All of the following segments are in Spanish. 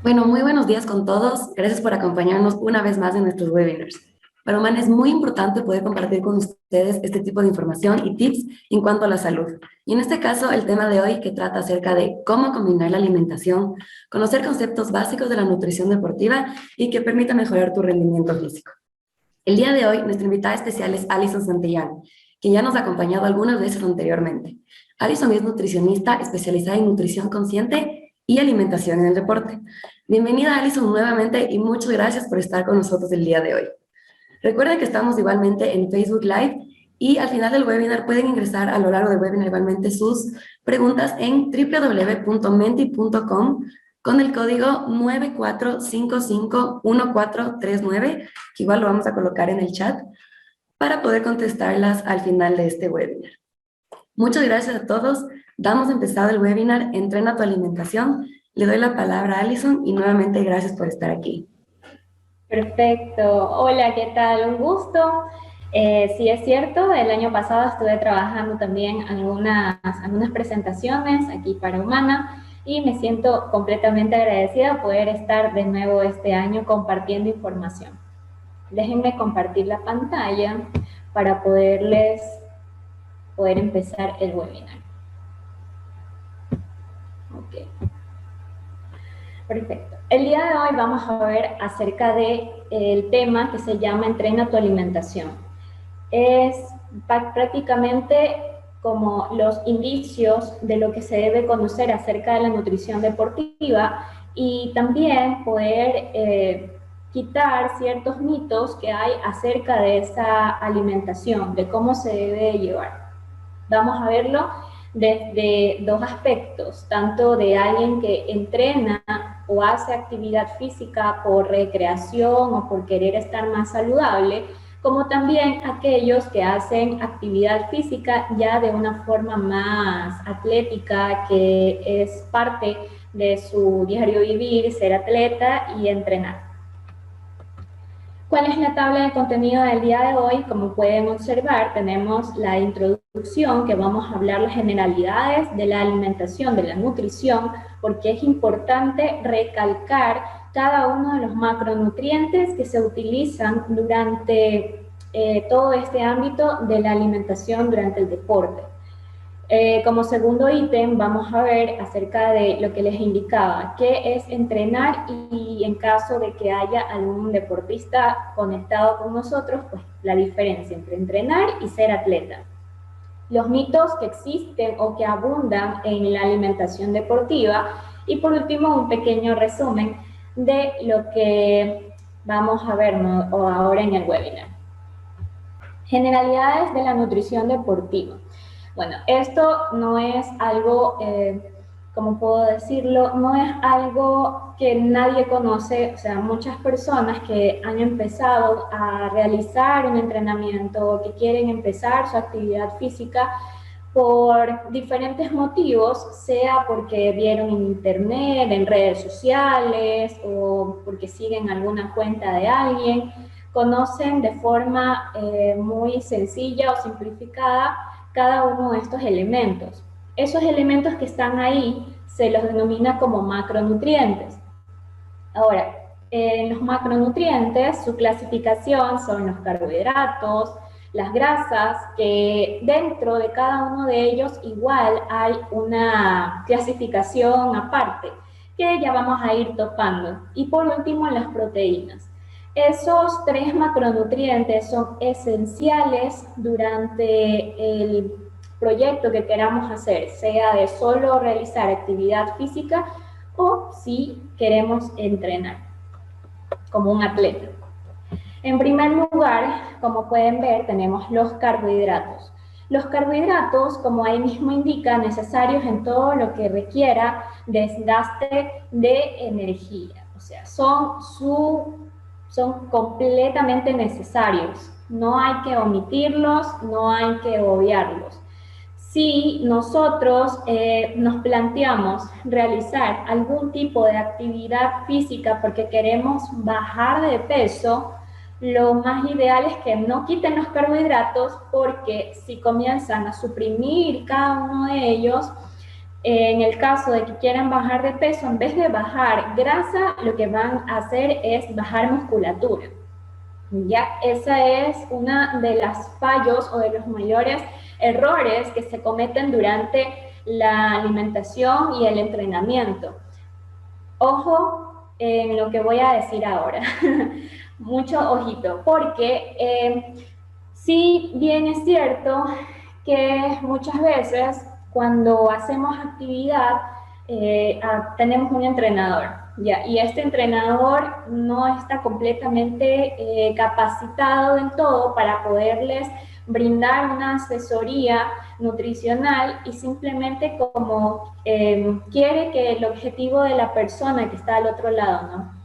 Bueno, muy buenos días con todos. Gracias por acompañarnos una vez más en nuestros webinars. Para Humana es muy importante poder compartir con ustedes este tipo de información y tips en cuanto a la salud. Y en este caso, el tema de hoy que trata acerca de cómo combinar la alimentación, conocer conceptos básicos de la nutrición deportiva y que permita mejorar tu rendimiento físico. El día de hoy, nuestra invitada especial es Alison Santillán, quien ya nos ha acompañado algunas veces anteriormente. Alison es nutricionista especializada en nutrición consciente y alimentación en el deporte. Bienvenida, Alison, nuevamente y muchas gracias por estar con nosotros el día de hoy. Recuerden que estamos igualmente en Facebook Live y al final del webinar pueden ingresar a lo largo del webinar igualmente sus preguntas en www.menti.com con el código 94551439, que igual lo vamos a colocar en el chat, para poder contestarlas al final de este webinar. Muchas gracias a todos. Damos empezado el webinar Entrena tu alimentación. Le doy la palabra a Alison y nuevamente gracias por estar aquí. Perfecto. Hola, ¿qué tal? Un gusto. Sí, es cierto, el año pasado estuve trabajando también algunas presentaciones aquí para Humana y me siento completamente agradecida de poder estar de nuevo este año compartiendo información. Déjenme compartir la pantalla para poder empezar el webinar. Okay. Perfecto. El día de hoy vamos a ver acerca del tema que se llama Entrena tu alimentación. Es prácticamente como los indicios de lo que se debe conocer acerca de la nutrición deportiva y también poder quitar ciertos mitos que hay acerca de esa alimentación, de cómo se debe llevar. Vamos a verlo desde dos aspectos, tanto de alguien que entrena o hace actividad física por recreación o por querer estar más saludable, como también aquellos que hacen actividad física ya de una forma más atlética, que es parte de su diario vivir, ser atleta y entrenar. ¿Cuál es la tabla de contenido del día de hoy? Como pueden observar, tenemos la introducción, que vamos a hablar las generalidades de la alimentación, de la nutrición, porque es importante recalcar cada uno de los macronutrientes que se utilizan durante todo este ámbito de la alimentación durante el deporte. Como segundo ítem vamos a ver acerca de lo que les indicaba, qué es entrenar y en caso de que haya algún deportista conectado con nosotros, pues la diferencia entre entrenar y ser atleta. Los mitos que existen o que abundan en la alimentación deportiva y por último un pequeño resumen de lo que vamos a ver ahora en el webinar. Generalidades de la nutrición deportiva. Bueno, esto no es algo, ¿cómo puedo decirlo? No es algo que nadie conoce, o sea, muchas personas que han empezado a realizar un entrenamiento, que quieren empezar su actividad física por diferentes motivos, sea porque vieron en internet, en redes sociales o porque siguen alguna cuenta de alguien, conocen de forma muy sencilla o simplificada cada uno de estos elementos. Esos elementos que están ahí se los denomina como macronutrientes. Ahora, en los macronutrientes, su clasificación son los carbohidratos, las grasas, que dentro de cada uno de ellos igual hay una clasificación aparte, que ya vamos a ir topando. Y por último, las proteínas. Esos tres macronutrientes son esenciales durante el proyecto que queramos hacer, sea de solo realizar actividad física o si queremos entrenar como un atleta. En primer lugar, como pueden ver, tenemos los carbohidratos. Los carbohidratos, como ahí mismo indica, necesarios en todo lo que requiera desgaste de energía. O sea, son completamente necesarios. No hay que omitirlos, no hay que obviarlos. Si nosotros nos planteamos realizar algún tipo de actividad física porque queremos bajar de peso, lo más ideal es que no quiten los carbohidratos, porque si comienzan a suprimir cada uno de ellos, En el caso de que quieran bajar de peso, en vez de bajar grasa, lo que van a hacer es bajar musculatura. Ya, esa es una de las fallos o de los mayores errores que se cometen durante la alimentación y el entrenamiento. Ojo en lo que voy a decir ahora, mucho ojito, porque sí bien es cierto que muchas veces cuando hacemos actividad tenemos un entrenador, ¿ya? Y este entrenador no está completamente capacitado en todo para poderles brindar una asesoría nutricional y simplemente como quiere que el objetivo de la persona que está al otro lado, ¿no?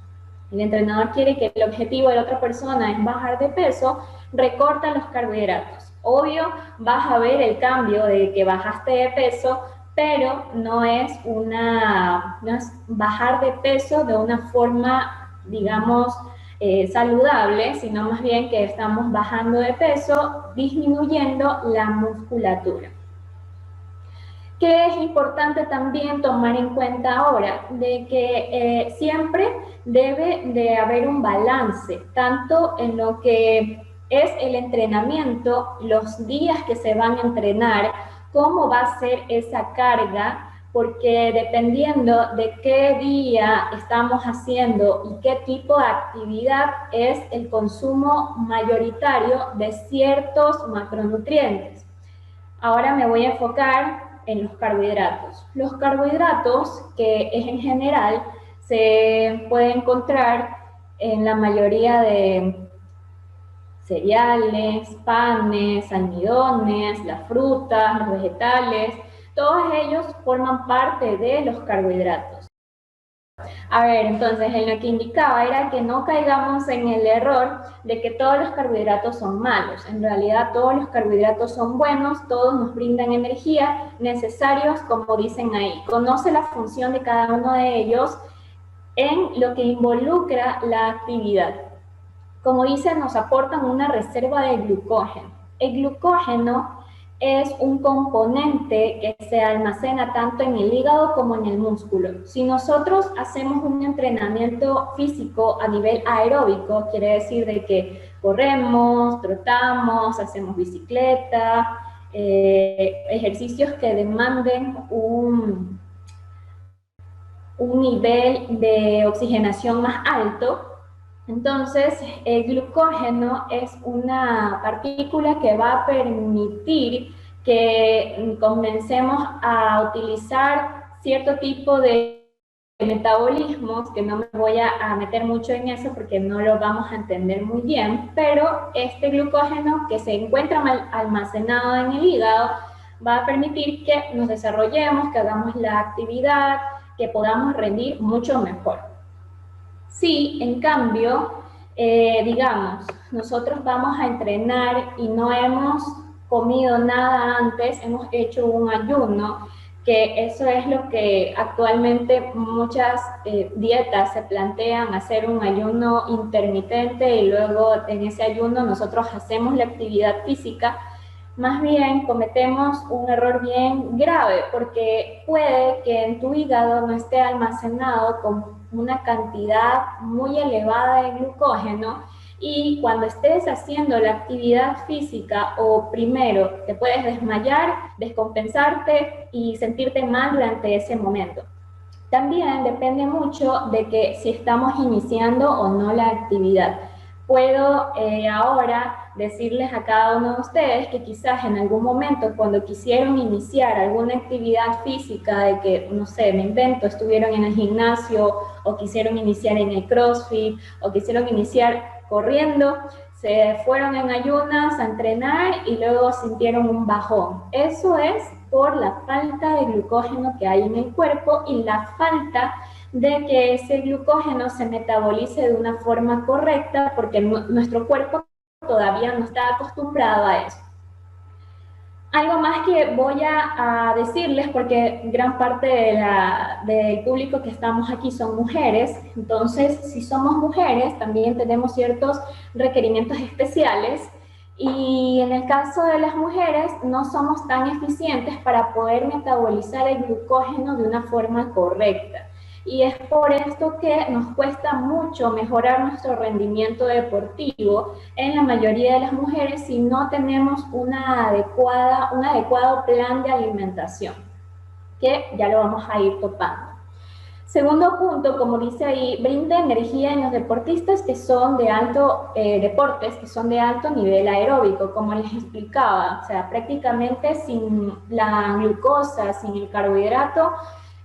El entrenador quiere que el objetivo de la otra persona es bajar de peso, recorta los carbohidratos. Obvio, vas a ver el cambio de que bajaste de peso, pero no es bajar de peso de una forma, digamos, saludable, sino más bien que estamos bajando de peso, disminuyendo la musculatura. Que es importante también tomar en cuenta ahora, de que siempre debe de haber un balance, tanto en lo que es el entrenamiento, los días que se van a entrenar, cómo va a ser esa carga, porque dependiendo de qué día estamos haciendo y qué tipo de actividad es el consumo mayoritario de ciertos macronutrientes. Ahora me voy a enfocar en los carbohidratos. Los carbohidratos, que es en general, se puede encontrar en la mayoría de cereales, panes, almidones, las frutas, los vegetales, todos ellos forman parte de los carbohidratos. A ver, entonces en lo que indicaba era que no caigamos en el error de que todos los carbohidratos son malos. En realidad todos los carbohidratos son buenos, todos nos brindan energía, necesarios, como dicen ahí. Conoce la función de cada uno de ellos en lo que involucra la actividad. Como dice, nos aportan una reserva de glucógeno. El glucógeno es un componente que se almacena tanto en el hígado como en el músculo. Si nosotros hacemos un entrenamiento físico a nivel aeróbico, quiere decir de que corremos, trotamos, hacemos bicicleta, ejercicios que demanden un nivel de oxigenación más alto. Entonces, el glucógeno es una partícula que va a permitir que comencemos a utilizar cierto tipo de metabolismos, que no me voy a meter mucho en eso porque no lo vamos a entender muy bien, pero este glucógeno que se encuentra almacenado en el hígado va a permitir que nos desarrollemos, que hagamos la actividad, que podamos rendir mucho mejor. Si, en cambio, digamos, nosotros vamos a entrenar y no hemos comido nada antes, hemos hecho un ayuno, que eso es lo que actualmente muchas dietas se plantean, hacer un ayuno intermitente y luego en ese ayuno nosotros hacemos la actividad física. Más bien cometemos un error bien grave, porque puede que en tu hígado no esté almacenado con una cantidad muy elevada de glucógeno y cuando estés haciendo la actividad física o primero te puedes desmayar, descompensarte y sentirte mal durante ese momento. También depende mucho de que si estamos iniciando o no la actividad. Puedo ahora decirles a cada uno de ustedes que quizás en algún momento cuando quisieron iniciar alguna actividad física, de que, no sé, me invento, estuvieron en el gimnasio o quisieron iniciar en el CrossFit o quisieron iniciar corriendo, se fueron en ayunas a entrenar y luego sintieron un bajón. Eso es por la falta de glucógeno que hay en el cuerpo y la falta de que ese glucógeno se metabolice de una forma correcta, porque nuestro cuerpo todavía no está acostumbrado a eso. Algo más que voy a decirles, porque gran parte del público que estamos aquí son mujeres, entonces si somos mujeres también tenemos ciertos requerimientos especiales Y en el caso de las mujeres, no somos tan eficientes para poder metabolizar el glucógeno de una forma correcta. Y es por esto que nos cuesta mucho mejorar nuestro rendimiento deportivo en la mayoría de las mujeres si no tenemos un adecuado plan de alimentación, que ya lo vamos a ir topando. Segundo punto, como dice ahí, brinda energía en los deportistas que son de deportes que son de alto nivel aeróbico, como les explicaba, o sea, prácticamente sin la glucosa, sin el carbohidrato,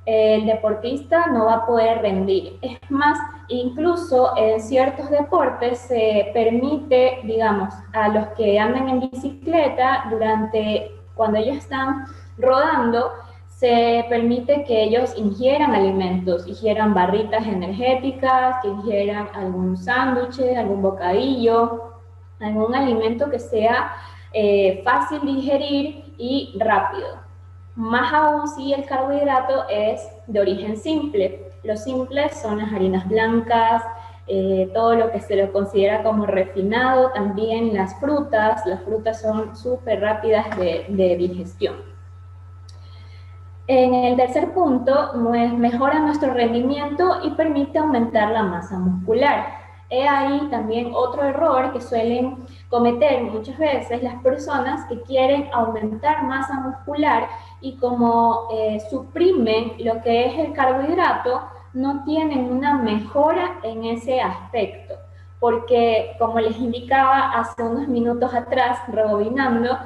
el deportista no va a poder rendir. Es más, incluso en ciertos deportes se permite, digamos, a los que andan en bicicleta cuando ellos están rodando, se permite que ellos ingieran alimentos, ingieran barritas energéticas, que ingieran algún sándwich, algún bocadillo, algún alimento que sea fácil de digerir y rápido. Más aún si el carbohidrato es de origen simple. Los simples son las harinas blancas, todo lo que se lo considera como refinado, también las frutas son súper rápidas de digestión. En el tercer punto, mejora nuestro rendimiento y permite aumentar la masa muscular. He ahí también otro error que suelen cometer muchas veces las personas que quieren aumentar masa muscular y como suprimen lo que es el carbohidrato, no tienen una mejora en ese aspecto. Porque, como les indicaba hace unos minutos atrás, rebobinando,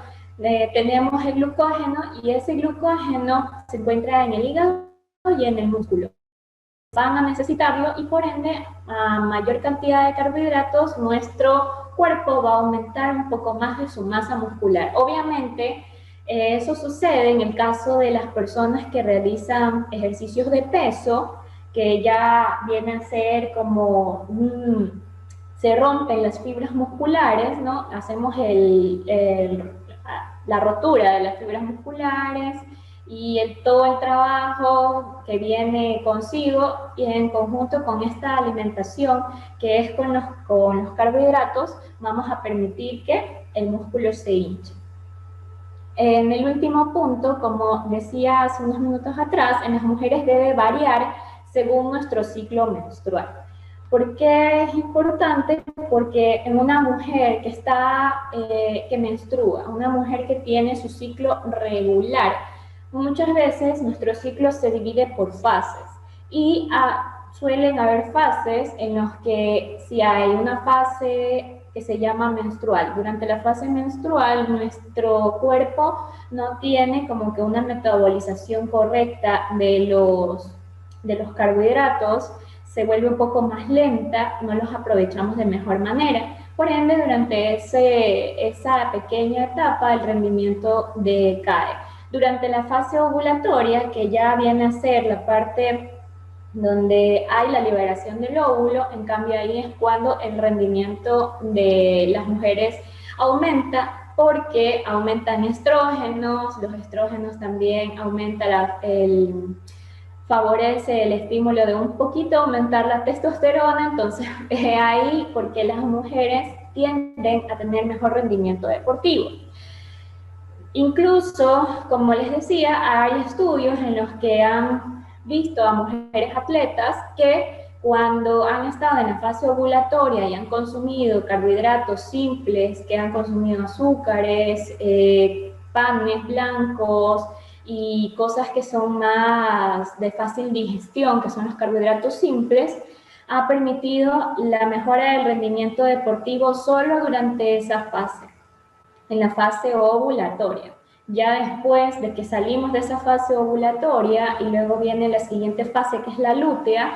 tenemos el glucógeno y ese glucógeno se encuentra en el hígado y en el músculo. Van a necesitarlo y por ende a mayor cantidad de carbohidratos nuestro cuerpo va a aumentar un poco más de su masa muscular. Obviamente eso sucede en el caso de las personas que realizan ejercicios de peso, que ya vienen a ser como se rompen las fibras musculares, ¿no? Hacemos la rotura de las fibras musculares y todo el trabajo que viene consigo y en conjunto con esta alimentación que es con los carbohidratos, vamos a permitir que el músculo se hinche. En el último punto, como decía hace unos minutos atrás, en las mujeres debe variar según nuestro ciclo menstrual. ¿Por qué es importante? Porque en una mujer que menstrua, una mujer que tiene su ciclo regular, muchas veces nuestro ciclo se divide por fases y suelen haber fases en las que si hay una fase que se llama menstrual, durante la fase menstrual nuestro cuerpo no tiene como que una metabolización correcta de los carbohidratos, se vuelve un poco más lenta, no los aprovechamos de mejor manera. Por ende, durante esa pequeña etapa, el rendimiento decae. Durante la fase ovulatoria, que ya viene a ser la parte donde hay la liberación del óvulo, en cambio ahí es cuando el rendimiento de las mujeres aumenta, porque aumentan estrógenos, los estrógenos también aumentan favorece el estímulo de un poquito aumentar la testosterona, entonces ahí porque las mujeres tienden a tener mejor rendimiento deportivo. Incluso, como les decía, hay estudios en los que han visto a mujeres atletas que cuando han estado en la fase ovulatoria y han consumido carbohidratos simples, que han consumido azúcares, panes blancos, y cosas que son más de fácil digestión, que son los carbohidratos simples, ha permitido la mejora del rendimiento deportivo solo durante esa fase, en la fase ovulatoria. Ya después de que salimos de esa fase ovulatoria y luego viene la siguiente fase que es la lútea,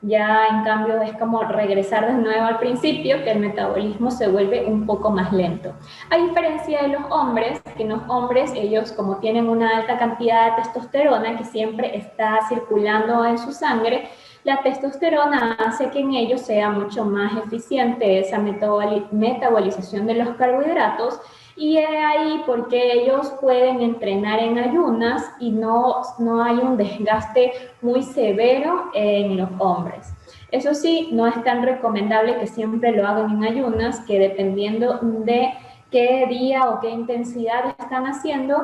ya en cambio es como regresar de nuevo al principio, que el metabolismo se vuelve un poco más lento. A diferencia de los hombres, que los hombres, ellos como tienen una alta cantidad de testosterona que siempre está circulando en su sangre, la testosterona hace que en ellos sea mucho más eficiente esa metabolización de los carbohidratos, y es ahí porque ellos pueden entrenar en ayunas y no hay un desgaste muy severo en los hombres. Eso sí, no es tan recomendable que siempre lo hagan en ayunas, que dependiendo de qué día o qué intensidad están haciendo,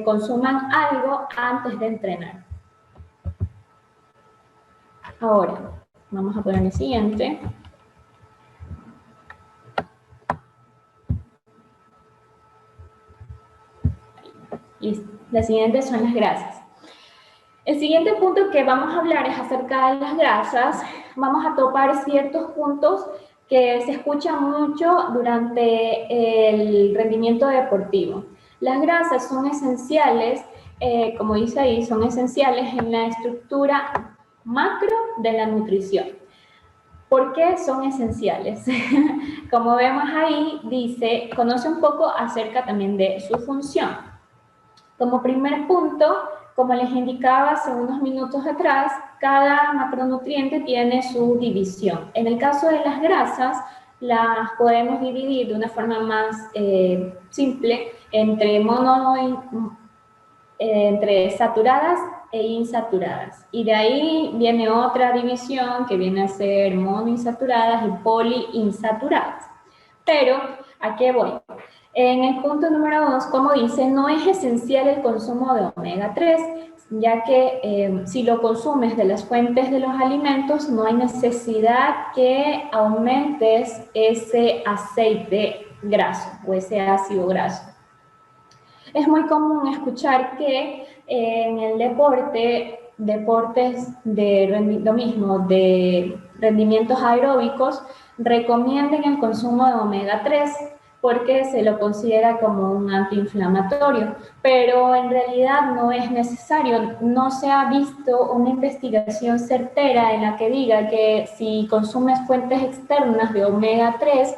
consuman algo antes de entrenar. Ahora, vamos a poner el siguiente. Y las siguientes son las grasas. El siguiente punto que vamos a hablar es acerca de las grasas. Vamos a topar ciertos puntos que se escuchan mucho durante el rendimiento deportivo. Las grasas son esenciales, como dice ahí, son esenciales en la estructura macro de la nutrición. ¿Por qué son esenciales? Como vemos ahí, dice, conoce un poco acerca también de su función. Como primer punto, como les indicaba hace unos minutos atrás, cada macronutriente tiene su división. En el caso de las grasas, las podemos dividir de una forma más simple entre saturadas e insaturadas. Y de ahí viene otra división que viene a ser monoinsaturadas y poliinsaturadas. Pero, ¿a qué voy? En el punto número 2, como dice, no es esencial el consumo de omega 3, ya que si lo consumes de las fuentes de los alimentos, no hay necesidad que aumentes ese aceite graso o ese ácido graso. Es muy común escuchar que en el deportes de rendimientos aeróbicos, recomienden el consumo de omega 3 porque se lo considera como un antiinflamatorio, pero en realidad no es necesario. No se ha visto una investigación certera en la que diga que si consumes fuentes externas de omega 3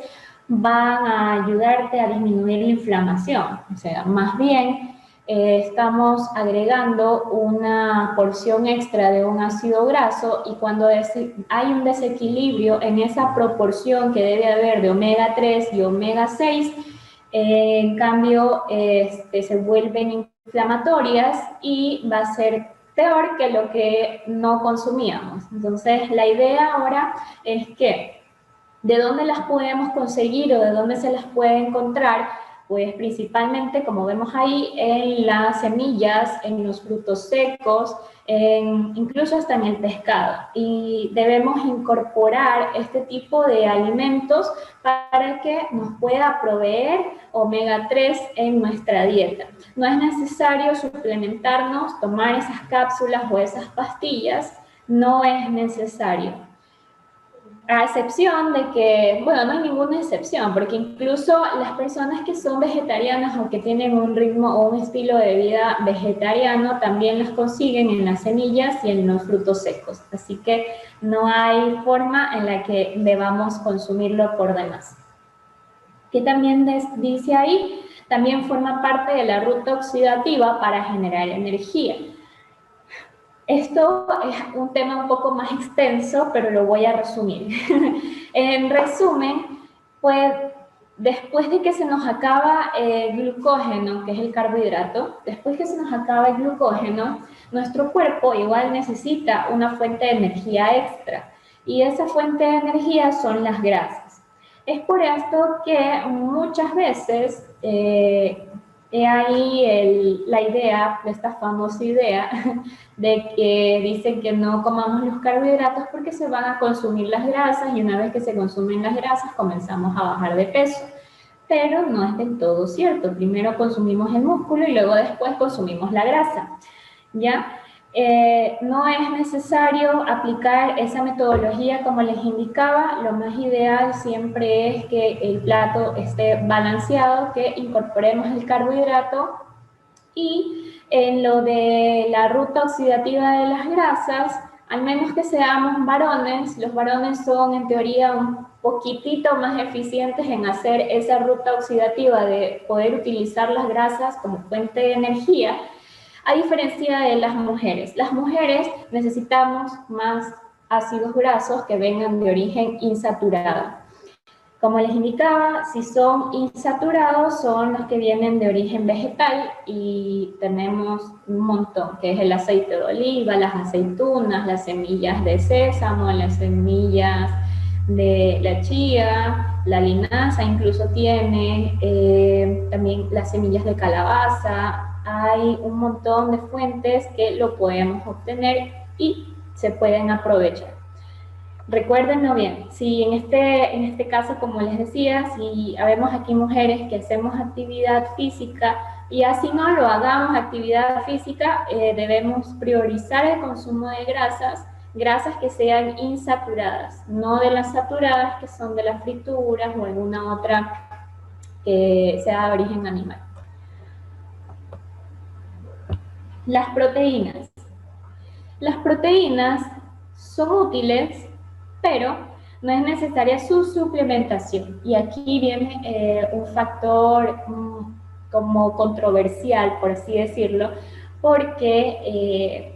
van a ayudarte a disminuir la inflamación. O sea, más bien estamos agregando una porción extra de un ácido graso y cuando hay un desequilibrio en esa proporción que debe haber de omega 3 y omega 6, en cambio se vuelven inflamatorias y va a ser peor que lo que no consumíamos. Entonces, la idea ahora es que ¿de dónde las podemos conseguir o de dónde se las puede encontrar? Pues principalmente, como vemos ahí, en las semillas, en los frutos secos, incluso hasta en el pescado. Y debemos incorporar este tipo de alimentos para que nos pueda proveer omega 3 en nuestra dieta. No es necesario suplementarnos, tomar esas cápsulas o esas pastillas, no es necesario. A excepción de que, bueno, no hay ninguna excepción, porque incluso las personas que son vegetarianas o que tienen un ritmo o un estilo de vida vegetariano también las consiguen en las semillas y en los frutos secos. Así que no hay forma en la que debamos consumirlo por demás. ¿Qué también dice ahí? También forma parte de la ruta oxidativa para generar energía. Esto es un tema un poco más extenso, pero lo voy a resumir. En resumen, pues después de que se nos acaba el glucógeno, que es el carbohidrato, después que se nos acaba el glucógeno, nuestro cuerpo igual necesita una fuente de energía extra. Y esa fuente de energía son las grasas. Es por esto que muchas veces he ahí la idea, esta famosa idea, de que dicen que no comamos los carbohidratos porque se van a consumir las grasas y una vez que se consumen las grasas comenzamos a bajar de peso. Pero no es del todo cierto. Primero consumimos el músculo y luego después consumimos la grasa. ¿Ya? No es necesario aplicar esa metodología como les indicaba. Lo más ideal siempre es que el plato esté balanceado, que incorporemos el carbohidrato. Y en lo de la ruta oxidativa de las grasas, al menos que seamos varones, los varones son en teoría un poquitito más eficientes en hacer esa ruta oxidativa de poder utilizar las grasas como fuente de energía, a diferencia de las mujeres. Las mujeres necesitamos más ácidos grasos que vengan de origen insaturado. Como les indicaba, si son insaturados, son los que vienen de origen vegetal y tenemos un montón, que es el aceite de oliva, las aceitunas, las semillas de sésamo, las semillas de la chía, la linaza incluso tiene, también las semillas de calabaza. Hay un montón de fuentes que lo podemos obtener y se pueden aprovechar. Recuérdenlo bien, si en este caso, como les decía, si habemos aquí mujeres que hacemos actividad física y así no lo hagamos actividad física, debemos priorizar el consumo de grasas que sean insaturadas, no de las saturadas que son de las frituras o alguna otra que sea de origen animal. Las proteínas. Las proteínas son útiles, pero no es necesaria su suplementación. Y aquí viene un factor como controversial, por así decirlo, porque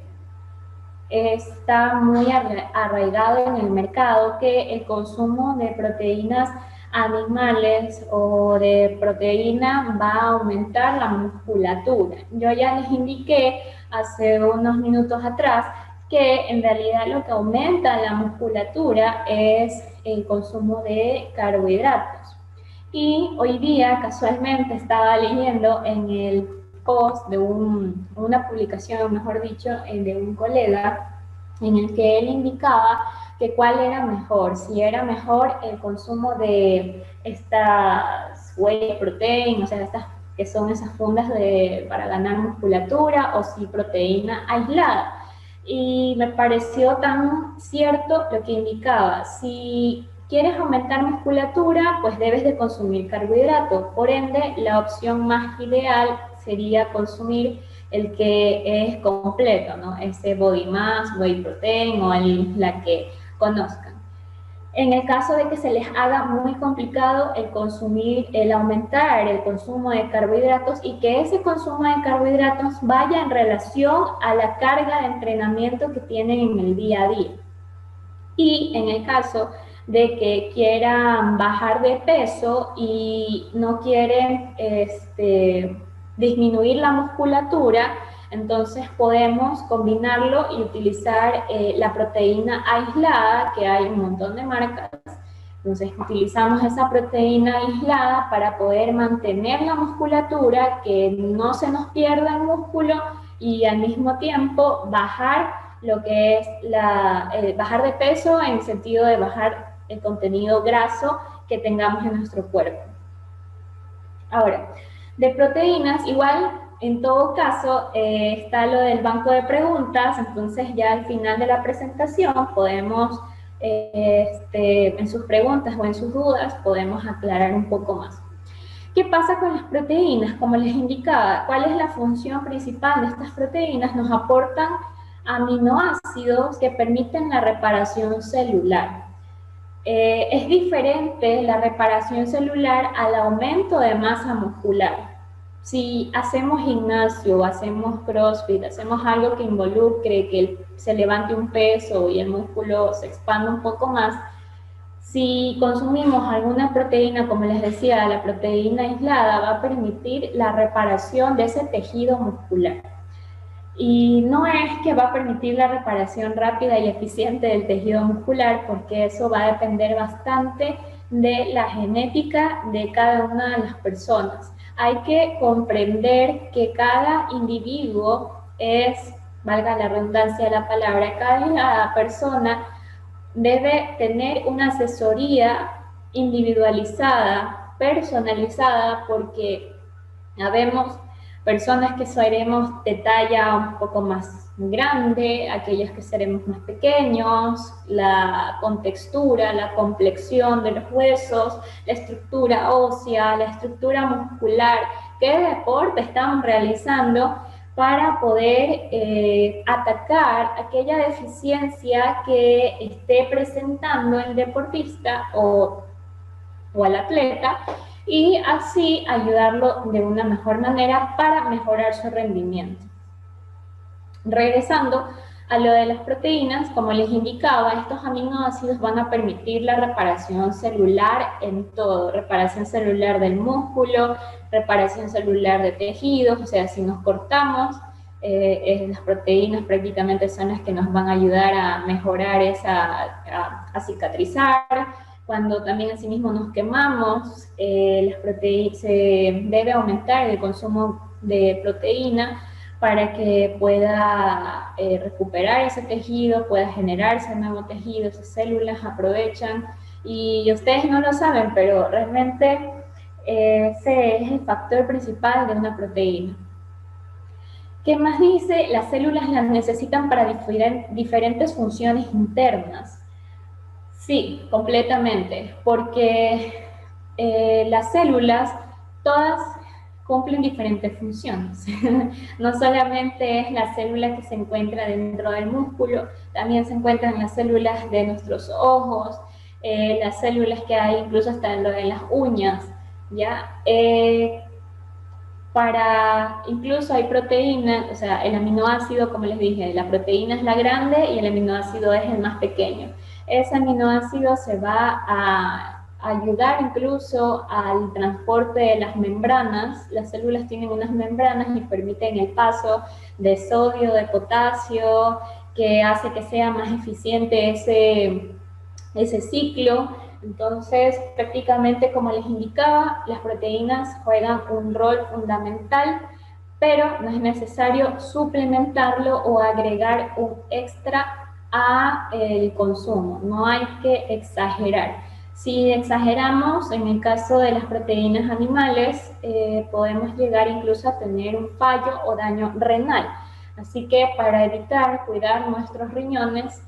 está muy arraigado en el mercado que el consumo de proteínas animales o de proteína va a aumentar la musculatura. Yo ya les indiqué hace unos minutos atrás que en realidad lo que aumenta la musculatura es el consumo de carbohidratos. Y hoy día casualmente estaba leyendo en el post de una publicación, mejor dicho, de un colega, en el que él indicaba que cuál era mejor, si era mejor el consumo de estas whey protein, o sea, estas que son esas fundas para ganar musculatura, o si proteína aislada. Y me pareció tan cierto lo que indicaba. Si quieres aumentar musculatura, pues debes de consumir carbohidratos. Por ende, la opción más ideal sería consumir el que es completo, ¿no? Ese Body Mass, Whey Protein o la que conozcan. En el caso de que se les haga muy complicado el aumentar el consumo de carbohidratos y que ese consumo de carbohidratos vaya en relación a la carga de entrenamiento que tienen en el día a día. Y en el caso de que quieran bajar de peso y no quieren disminuir la musculatura, entonces podemos combinarlo y utilizar la proteína aislada, que hay un montón de marcas. Entonces utilizamos esa proteína aislada para poder mantener la musculatura, que no se nos pierda el músculo y al mismo tiempo bajar lo que es bajar de peso en el sentido de bajar el contenido graso que tengamos en nuestro cuerpo. Ahora, de proteínas, igual, en todo caso, está lo del banco de preguntas, entonces ya al final de la presentación podemos, en sus preguntas o en sus dudas, podemos aclarar un poco más. ¿Qué pasa con las proteínas? Como les indicaba, ¿cuál es la función principal de estas proteínas? Nos aportan aminoácidos que permiten la reparación celular. Es diferente la reparación celular al aumento de masa muscular. Si hacemos gimnasio, hacemos crossfit, hacemos algo que involucre que se levante un peso y el músculo se expanda un poco más, si consumimos alguna proteína, como les decía, la proteína aislada va a permitir la reparación de ese tejido muscular. Y no es que va a permitir la reparación rápida y eficiente del tejido muscular, porque eso va a depender bastante de la genética de cada una de las personas. Hay que comprender que cada individuo es, valga la redundancia de la palabra, cada persona debe tener una asesoría individualizada, personalizada, porque habemos personas que seremos de talla un poco más grande, aquellos que seremos más pequeños, la contextura, la complexión de los huesos, la estructura ósea, la estructura muscular, qué deporte estamos realizando para poder atacar aquella deficiencia que esté presentando el deportista o al atleta, y así ayudarlo de una mejor manera para mejorar su rendimiento. Regresando a lo de las proteínas, como les indicaba, estos aminoácidos van a permitir la reparación celular en todo, reparación celular del músculo, reparación celular de tejidos, o sea, si nos cortamos, Las proteínas prácticamente son las que nos van a ayudar a mejorar a cicatrizar. Cuando también asimismo nos quemamos, se debe aumentar el consumo de proteína para que pueda recuperar ese tejido, pueda generarse nuevo tejido, esas células aprovechan, y ustedes no lo saben, pero realmente ese es el factor principal de una proteína. ¿Qué más dice? Las células las necesitan para diferentes funciones internas. Sí, completamente, porque las células todas cumplen diferentes funciones. No solamente es la célula que se encuentra dentro del músculo, también se encuentran las células de nuestros ojos, las células que hay incluso hasta en las uñas, ¿ya? Incluso hay proteínas, o sea, el aminoácido, como les dije, la proteína es la grande y el aminoácido es el más pequeño. Ese aminoácido se va a ayudar incluso al transporte de las membranas. Las células tienen unas membranas y permiten el paso de sodio, de potasio, que hace que sea más eficiente ese ciclo. Entonces, prácticamente, como les indicaba, las proteínas juegan un rol fundamental, pero no es necesario suplementarlo o agregar un extra a el consumo. No hay que exagerar. Si exageramos, en el caso de las proteínas animales, podemos llegar incluso a tener un fallo o daño renal. Así que para evitar cuidar nuestros riñones,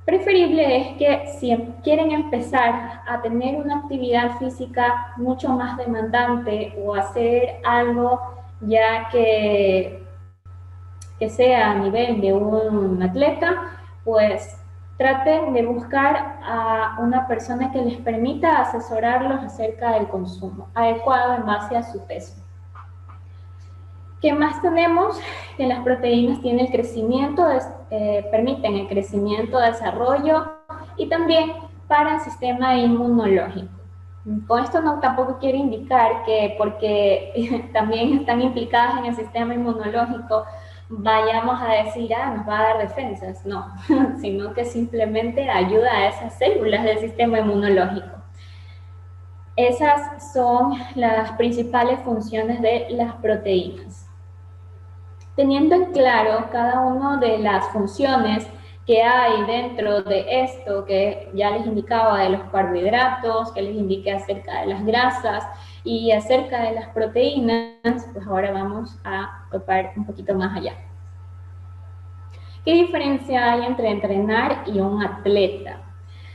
preferible es que si quieren empezar a tener una actividad física mucho más demandante o hacer algo ya que sea a nivel de un atleta, pues traten de buscar a una persona que les permita asesorarlos acerca del consumo adecuado en base a su peso. ¿Qué más tenemos? Que las proteínas tienen el crecimiento, permiten el crecimiento, desarrollo y también para el sistema inmunológico. Con esto no tampoco quiero indicar que porque también están implicadas en el sistema inmunológico vayamos a decir, nos va a dar defensas. No, sino que simplemente ayuda a esas células del sistema inmunológico. Esas son las principales funciones de las proteínas. Teniendo en claro cada una de las funciones que hay dentro de esto, que ya les indicaba de los carbohidratos, que les indiqué acerca de las grasas y acerca de las proteínas, pues ahora vamos a topar un poquito más allá. ¿Qué diferencia hay entre entrenar y un atleta?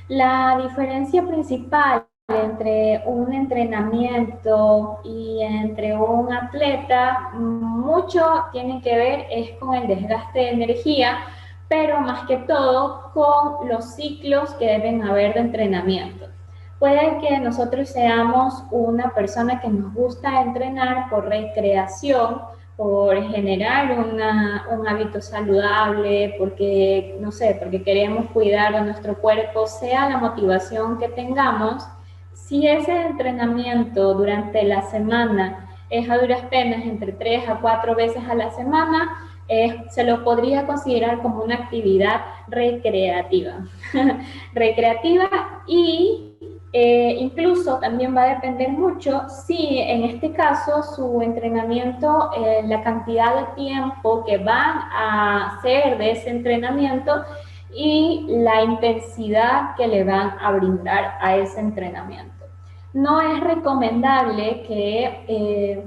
La diferencia principal entre un entrenamiento y entre un atleta, mucho tiene que ver es con el desgaste de energía, pero más que todo con los ciclos que deben haber de entrenamiento. Puede que nosotros seamos una persona que nos gusta entrenar por recreación, por generar un hábito saludable, porque, no sé, porque queremos cuidar de nuestro cuerpo, sea la motivación que tengamos. Si ese entrenamiento durante la semana es a duras penas entre 3 a 4 veces a la semana, se lo podría considerar como una actividad recreativa. Recreativa y incluso también va a depender mucho si en este caso su entrenamiento, la cantidad de tiempo que van a hacer de ese entrenamiento y la intensidad que le van a brindar a ese entrenamiento. No es recomendable que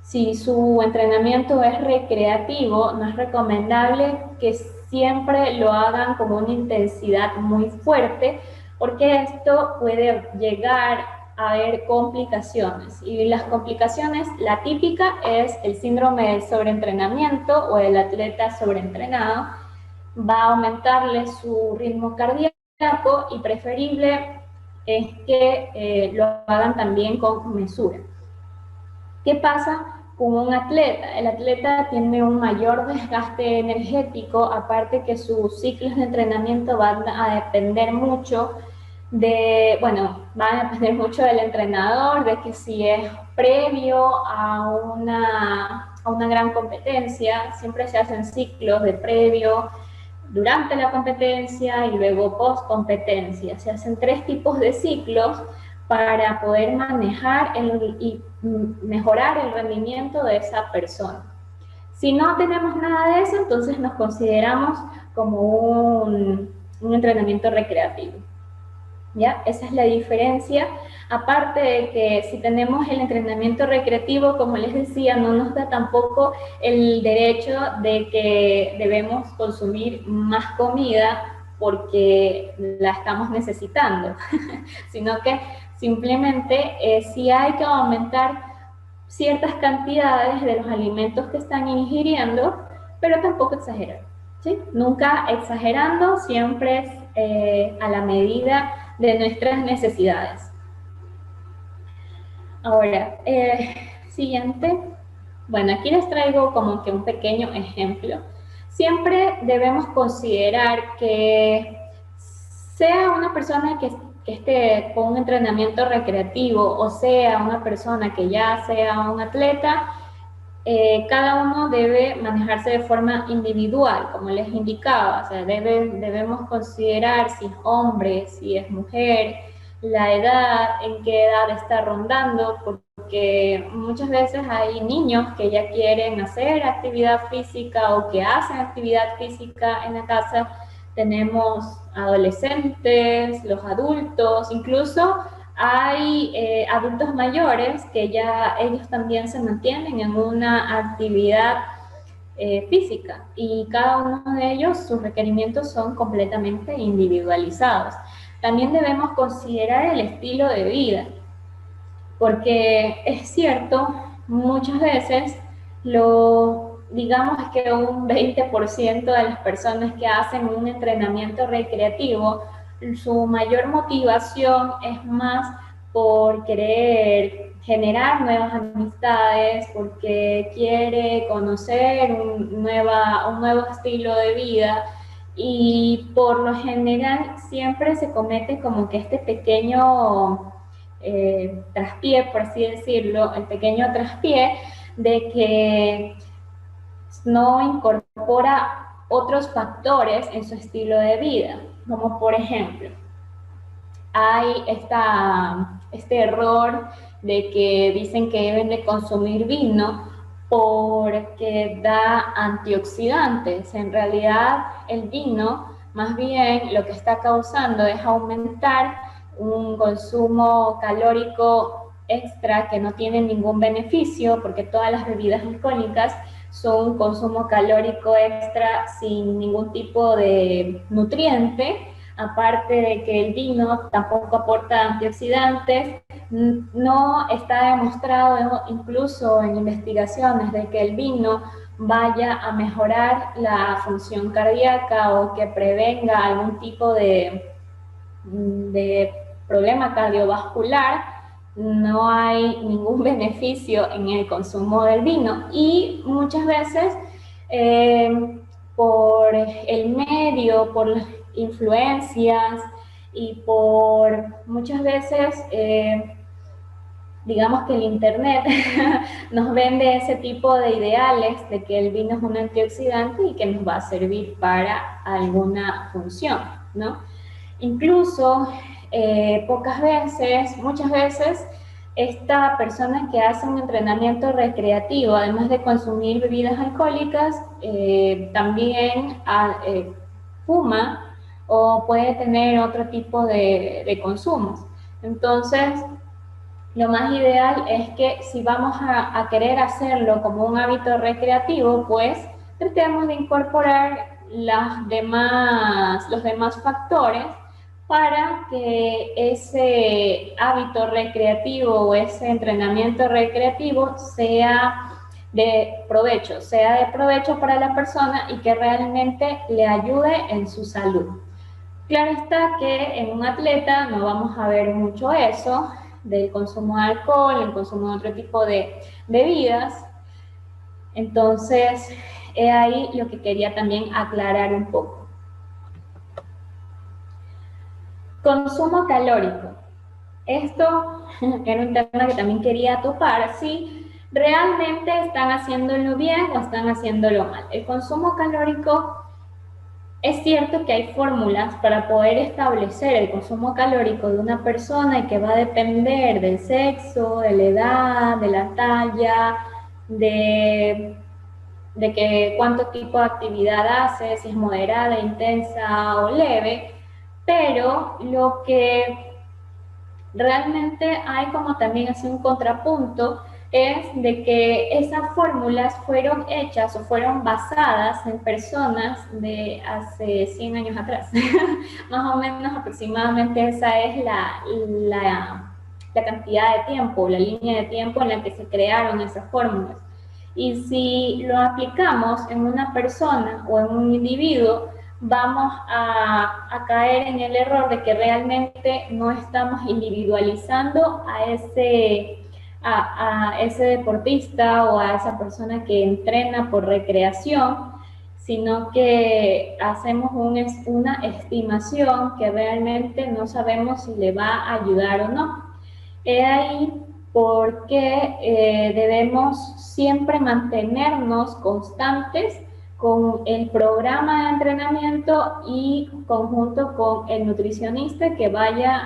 si su entrenamiento es recreativo, no es recomendable que siempre lo hagan con una intensidad muy fuerte, porque esto puede llegar a haber complicaciones. Y las complicaciones, la típica es el síndrome del sobreentrenamiento o el atleta sobreentrenado. Va a aumentarle su ritmo cardíaco y preferible es que lo hagan también con mesura. ¿Qué pasa con un atleta? El atleta tiene un mayor desgaste energético, aparte que sus ciclos de entrenamiento van a depender mucho van a depender mucho del entrenador, de que si es previo a a una gran competencia, siempre se hacen ciclos de previo, durante la competencia y luego post competencia. Se hacen 3 tipos de ciclos para poder manejar y mejorar el rendimiento de esa persona. Si no tenemos nada de eso, entonces nos consideramos como un entrenamiento recreativo. ¿Ya? Esa es la diferencia. Aparte de que si tenemos el entrenamiento recreativo, como les decía, no nos da tampoco el derecho de que debemos consumir más comida porque la estamos necesitando, sino que simplemente sí hay que aumentar ciertas cantidades de los alimentos que están ingiriendo, pero tampoco exagerar, ¿sí? Nunca exagerando, siempre a la medida de nuestras necesidades. Ahora, siguiente. Bueno, aquí les traigo como que un pequeño ejemplo. Siempre debemos considerar que sea una persona que esté con un entrenamiento recreativo o sea una persona que ya sea un atleta, cada uno debe manejarse de forma individual, como les indicaba. O sea, debemos considerar si es hombre, si es mujer, la edad, en qué edad está rondando, porque muchas veces hay niños que ya quieren hacer actividad física o que hacen actividad física en la casa. Tenemos adolescentes, los adultos, incluso hay adultos mayores que ya ellos también se mantienen en una actividad física y cada uno de ellos, sus requerimientos son completamente individualizados. También debemos considerar el estilo de vida, porque es cierto, muchas veces digamos que un 20% de las personas que hacen un entrenamiento recreativo, su mayor motivación es más por querer generar nuevas amistades, porque quiere conocer un nuevo estilo de vida, y por lo general siempre se comete como que este pequeño traspié, por así decirlo, el pequeño traspié de que no incorpora otros factores en su estilo de vida, como por ejemplo, hay este error de que dicen que deben de consumir vino porque da antioxidantes. En realidad el vino más bien lo que está causando es aumentar un consumo calórico extra que no tiene ningún beneficio, porque todas las bebidas alcohólicas son un consumo calórico extra sin ningún tipo de nutriente. Aparte de que el vino tampoco aporta antioxidantes, no está demostrado incluso en investigaciones de que el vino vaya a mejorar la función cardíaca o que prevenga algún tipo de problema cardiovascular. No hay ningún beneficio en el consumo del vino y muchas veces por el medio, por las influencias y por muchas veces digamos que el internet nos vende ese tipo de ideales de que el vino es un antioxidante y que nos va a servir para alguna función, ¿no? Incluso muchas veces, esta persona que hace un entrenamiento recreativo, además de consumir bebidas alcohólicas, también fuma o puede tener otro tipo de consumos. Entonces, lo más ideal es que si vamos a querer hacerlo como un hábito recreativo, pues tratemos de incorporar los demás factores para que ese hábito recreativo o ese entrenamiento recreativo sea de provecho para la persona y que realmente le ayude en su salud. Claro está que en un atleta no vamos a ver mucho eso del consumo de alcohol, el consumo de otro tipo de bebidas. Entonces, es ahí lo que quería también aclarar un poco. Consumo calórico. Esto era un tema que también quería topar. Sí, ¿realmente están haciéndolo bien o están haciéndolo mal? El consumo calórico, es cierto que hay fórmulas para poder establecer el consumo calórico de una persona y que va a depender del sexo, de la edad, de la talla, de, de que cuánto tipo de actividad hace, si es moderada, intensa o leve, pero lo que realmente hay como también así un contrapunto es de que esas fórmulas fueron hechas o fueron basadas en personas de hace 100 años atrás. Más o menos aproximadamente esa es la cantidad de tiempo, la línea de tiempo en la que se crearon esas fórmulas. Y si lo aplicamos en una persona o en un individuo, vamos a caer en el error de que realmente no estamos individualizando a ese deportista o a esa persona que entrena por recreación, sino que hacemos una estimación que realmente no sabemos si le va a ayudar o no. He ahí porque debemos siempre mantenernos constantes con el programa de entrenamiento y conjunto con el nutricionista que vaya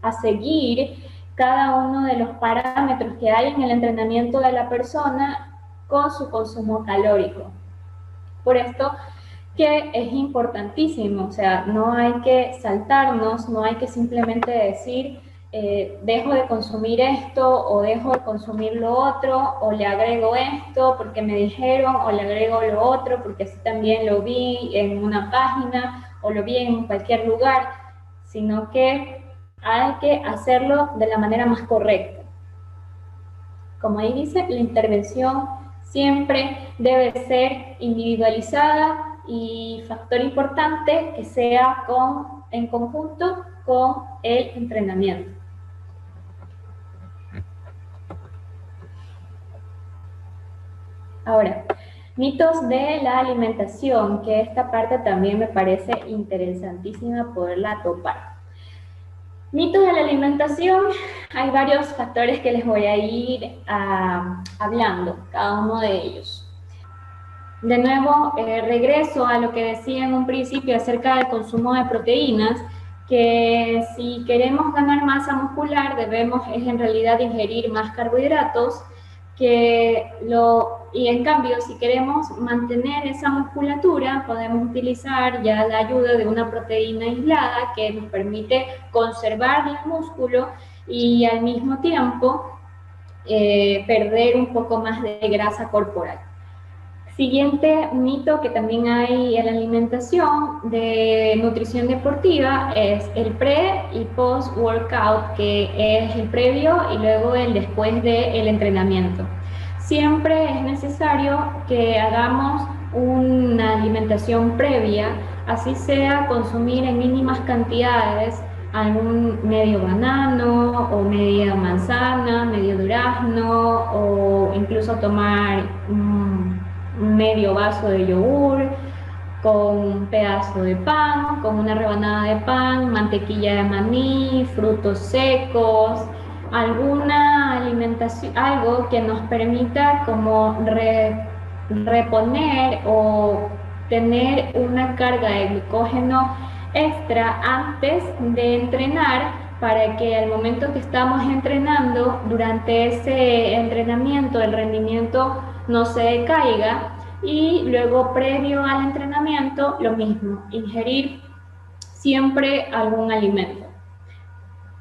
a seguir cada uno de los parámetros que hay en el entrenamiento de la persona con su consumo calórico. Por esto que es importantísimo, o sea, no hay que saltarnos, no hay que simplemente decir dejo de consumir esto o dejo de consumir lo otro o le agrego esto porque me dijeron o le agrego lo otro porque así también lo vi en una página o lo vi en cualquier lugar, sino que hay que hacerlo de la manera más correcta. Como ahí dice, la intervención siempre debe ser individualizada y factor importante que sea en conjunto con el entrenamiento. Ahora, mitos de la alimentación, que esta parte también me parece interesantísima poderla topar. Mitos de la alimentación, hay varios factores que les voy a ir hablando, cada uno de ellos. De nuevo, regreso a lo que decía en un principio acerca del consumo de proteínas, que si queremos ganar masa muscular debemos en realidad ingerir más carbohidratos, y en cambio si queremos mantener esa musculatura podemos utilizar ya la ayuda de una proteína aislada que nos permite conservar el músculo y al mismo tiempo perder un poco más de grasa corporal. Siguiente mito que también hay en la alimentación de nutrición deportiva es el pre y post workout, que es el previo y luego el después del entrenamiento. Siempre es necesario que hagamos una alimentación previa, así sea consumir en mínimas cantidades algún medio banano o media manzana, medio durazno o incluso tomar medio vaso de yogur, con un pedazo de pan, con una rebanada de pan, mantequilla de maní, frutos secos, alguna alimentación, algo que nos permita como reponer o tener una carga de glucógeno extra antes de entrenar, para que al momento que estamos entrenando, durante ese entrenamiento, el rendimiento no se decaiga. Y luego, previo al entrenamiento, lo mismo, ingerir siempre algún alimento.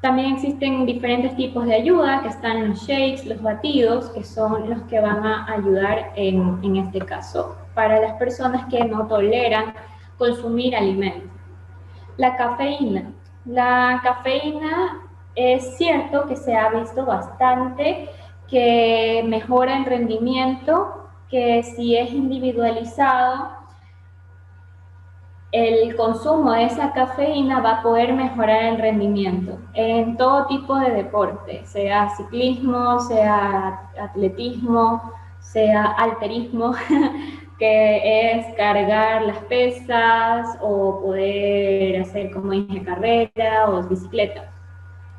También existen diferentes tipos de ayuda, que están los shakes, los batidos, que son los que van a ayudar en este caso, para las personas que no toleran consumir alimentos. La cafeína. La cafeína es cierto que se ha visto bastante que mejora el rendimiento, que si es individualizado, el consumo de esa cafeína va a poder mejorar el rendimiento en todo tipo de deporte, sea ciclismo, sea atletismo, sea halterismo, que es cargar las pesas o poder hacer como dije carrera o bicicleta.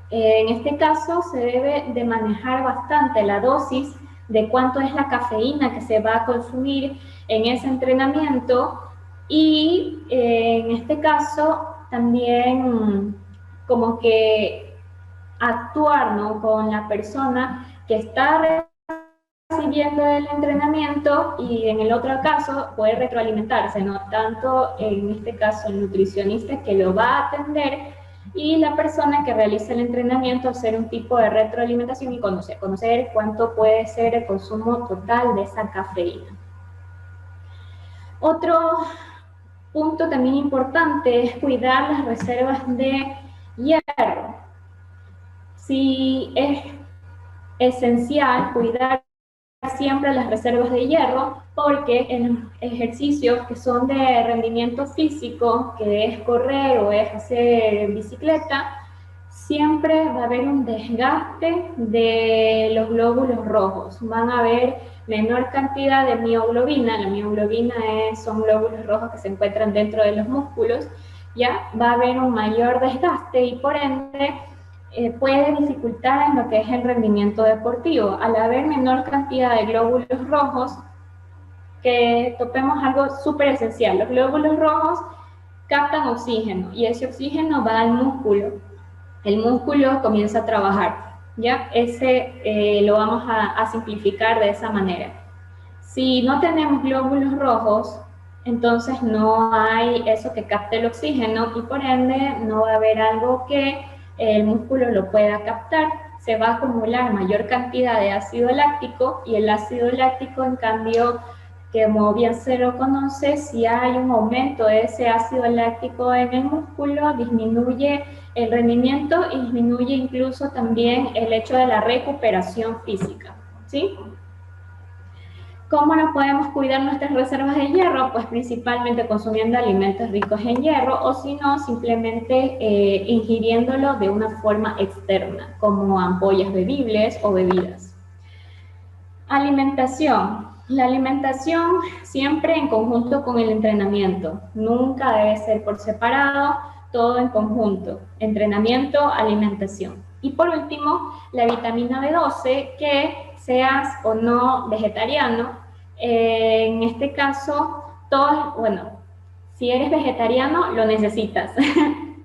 En este caso se debe de manejar bastante la dosis de cuánto es la cafeína que se va a consumir en ese entrenamiento y en este caso también como que actuar, ¿no?, con la persona que está recibiendo el entrenamiento y en el otro caso poder retroalimentarse, ¿no? Tanto en este caso el nutricionista que lo va a atender y la persona que realiza el entrenamiento, hacer un tipo de retroalimentación y conocer cuánto puede ser el consumo total de esa cafeína. Otro punto también importante es cuidar las reservas de hierro. Sí, es esencial cuidar siempre las reservas de hierro porque en ejercicios que son de rendimiento físico, que es correr o es hacer bicicleta, siempre va a haber un desgaste de los glóbulos rojos. Van a haber menor cantidad de mioglobina. La mioglobina son glóbulos rojos que se encuentran dentro de los músculos. Ya va a haber un mayor desgaste y por ende puede dificultar en lo que es el rendimiento deportivo. Al haber menor cantidad de glóbulos rojos, que topemos algo súper esencial. Los glóbulos rojos captan oxígeno y ese oxígeno va al músculo. El músculo comienza a trabajar, ¿ya? Lo vamos a simplificar de esa manera. Si no tenemos glóbulos rojos, entonces no hay eso que capte el oxígeno y por ende no va a haber algo que el músculo lo pueda captar. Se va a acumular mayor cantidad de ácido láctico y el ácido láctico, en cambio, como bien se lo conoce, si hay un aumento de ese ácido láctico en el músculo, disminuye el rendimiento y disminuye incluso también el hecho de la recuperación física, ¿sí? ¿Cómo no podemos cuidar nuestras reservas de hierro? Pues principalmente consumiendo alimentos ricos en hierro o si no, simplemente ingiriéndolo de una forma externa, como ampollas bebibles o bebidas. Alimentación. La alimentación siempre en conjunto con el entrenamiento. Nunca debe ser por separado, todo en conjunto. Entrenamiento, alimentación. Y por último, la vitamina B12, que seas o no vegetariano. En este caso, si eres vegetariano, lo necesitas.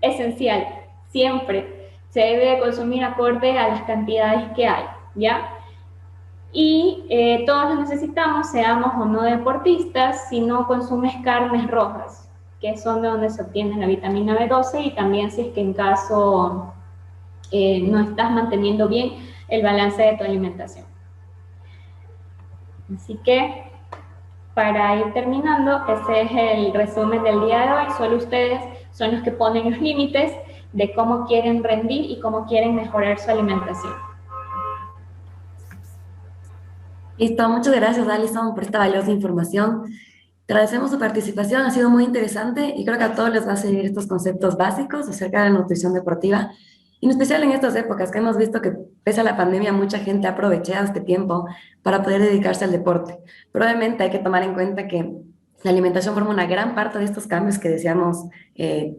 Esencial, siempre. Se debe consumir acorde a las cantidades que hay, ¿ya? Y todos lo necesitamos, seamos o no deportistas, si no consumes carnes rojas, que son de donde se obtiene la vitamina B12 y también si es que en caso no estás manteniendo bien el balance de tu alimentación. Así que, para ir terminando, ese es el resumen del día de hoy. Solo ustedes son los que ponen los límites de cómo quieren rendir y cómo quieren mejorar su alimentación. Listo, muchas gracias, Alison, por esta valiosa información. Te agradecemos su participación, ha sido muy interesante y creo que a todos les va a servir estos conceptos básicos acerca de la nutrición deportiva, y en especial en estas épocas que hemos visto que pese a la pandemia mucha gente ha aprovechado este tiempo para poder dedicarse al deporte. Pero obviamente hay que tomar en cuenta que la alimentación forma una gran parte de estos cambios que deseamos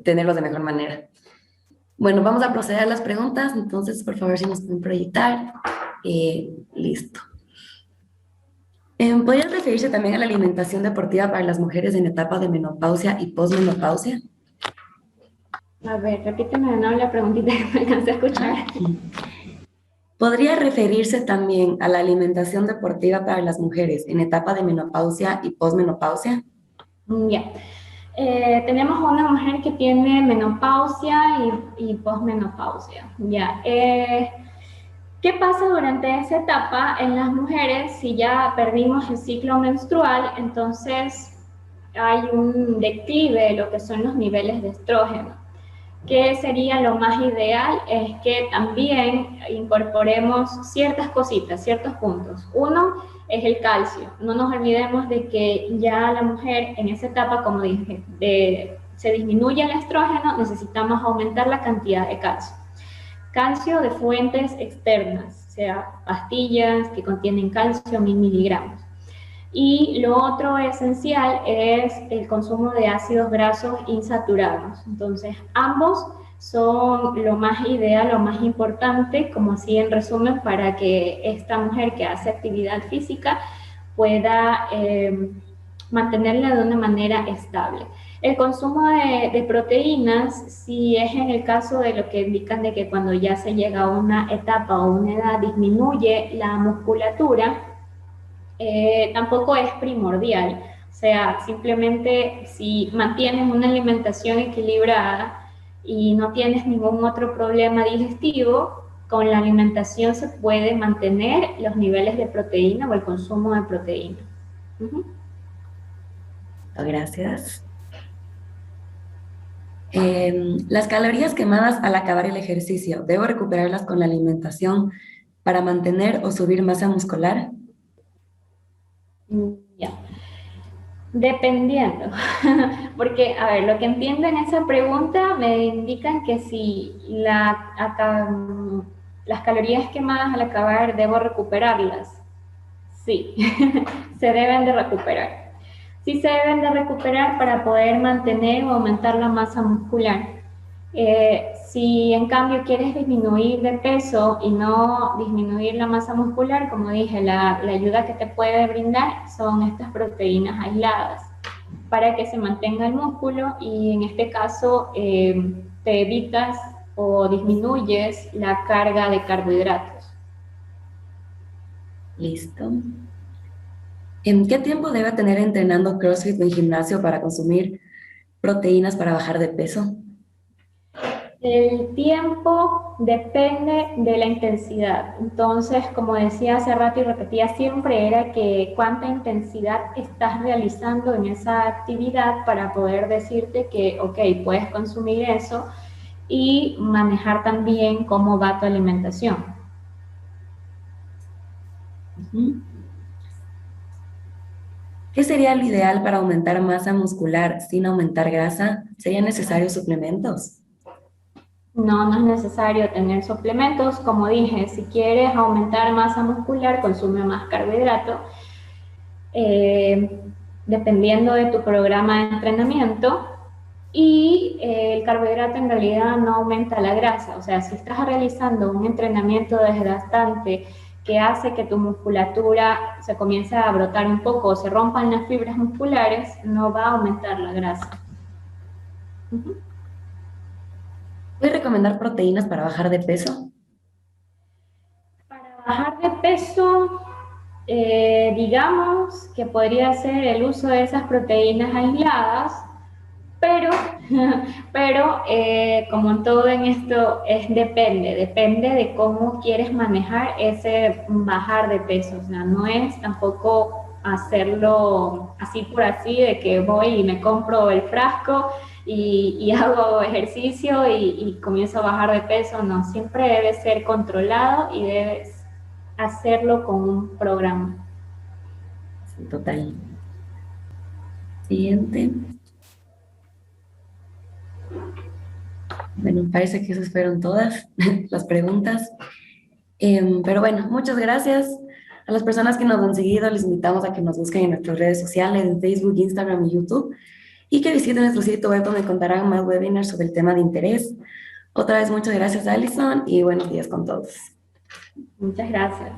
tenerlos de mejor manera. Bueno, vamos a proceder a las preguntas, entonces por favor si nos pueden proyectar. Listo. ¿Podrías referirse también a la alimentación deportiva para las mujeres en etapa de menopausia y posmenopausia? A ver, repíteme de nuevo la preguntita que me alcancé a escuchar. ¿Podría referirse también a la alimentación deportiva para las mujeres en etapa de menopausia y posmenopausia? Ya. Tenemos una mujer que tiene menopausia y posmenopausia. Ya. ¿Qué pasa durante esa etapa en las mujeres? Si ya perdimos el ciclo menstrual, entonces hay un declive de lo que son los niveles de estrógeno. ¿Qué sería lo más ideal? Es que también incorporemos ciertas cositas, ciertos puntos. Uno es el calcio. No nos olvidemos de que ya la mujer en esa etapa, como dije, se disminuye el estrógeno, necesitamos aumentar la cantidad de calcio. Calcio de fuentes externas, o sea, pastillas que contienen calcio 1000 miligramos. Y lo otro esencial es el consumo de ácidos grasos insaturados. Entonces, ambos son lo más ideal, lo más importante, como así en resumen, para que esta mujer que hace actividad física pueda mantenerla de una manera estable. El consumo de proteínas, si es en el caso de lo que indican de que cuando ya se llega a una etapa o una edad disminuye la musculatura, tampoco es primordial. O sea, simplemente si mantienes una alimentación equilibrada y no tienes ningún otro problema digestivo, con la alimentación se puede mantener los niveles de proteína o el consumo de proteína. Gracias. Las calorías quemadas al acabar el ejercicio, ¿debo recuperarlas con la alimentación para mantener o subir masa muscular? Ya. Dependiendo, porque, a ver, lo que entiendo en esa pregunta me indican que si las calorías quemadas al acabar debo recuperarlas. Sí, se deben de recuperar. Sí se deben de recuperar para poder mantener o aumentar la masa muscular. Si en cambio quieres disminuir de peso y no disminuir la masa muscular, como dije, la ayuda que te puede brindar son estas proteínas aisladas para que se mantenga el músculo y en este caso te evitas o disminuyes la carga de carbohidratos. Listo. ¿En qué tiempo debe tener entrenando CrossFit o en gimnasio para consumir proteínas para bajar de peso? El tiempo depende de la intensidad. Entonces, como decía hace rato y repetía siempre, era que cuánta intensidad estás realizando en esa actividad para poder decirte que, ok, puedes consumir eso y manejar también cómo va tu alimentación. ¿Qué sería lo ideal para aumentar masa muscular sin aumentar grasa? ¿Serían necesarios suplementos? No, no es necesario tener suplementos. Como dije, si quieres aumentar masa muscular, consume más carbohidrato. Dependiendo de tu programa de entrenamiento. Y el carbohidrato en realidad no aumenta la grasa. O sea, si estás realizando un entrenamiento desgastante que hace que tu musculatura se comience a brotar un poco o se rompan las fibras musculares, no va a aumentar la grasa. ¿Puedes recomendar proteínas para bajar de peso? Para bajar de peso, digamos que podría ser el uso de esas proteínas aisladas, pero, como en todo en esto, depende de cómo quieres manejar ese bajar de peso. O sea, no es tampoco hacerlo así por así, de que voy y me compro el frasco y hago ejercicio y comienzo a bajar de peso. No, siempre debe ser controlado y debes hacerlo con un programa. Sí, total. Siguiente. Bueno, parece que esas fueron todas las preguntas. Pero bueno, muchas gracias a las personas que nos han seguido. Les invitamos a que nos busquen en nuestras redes sociales, en Facebook, Instagram y YouTube, y que visiten nuestro sitio web donde contarán más webinars sobre el tema de interés. Otra vez, muchas gracias, Alison, y buenos días con todos. Muchas gracias.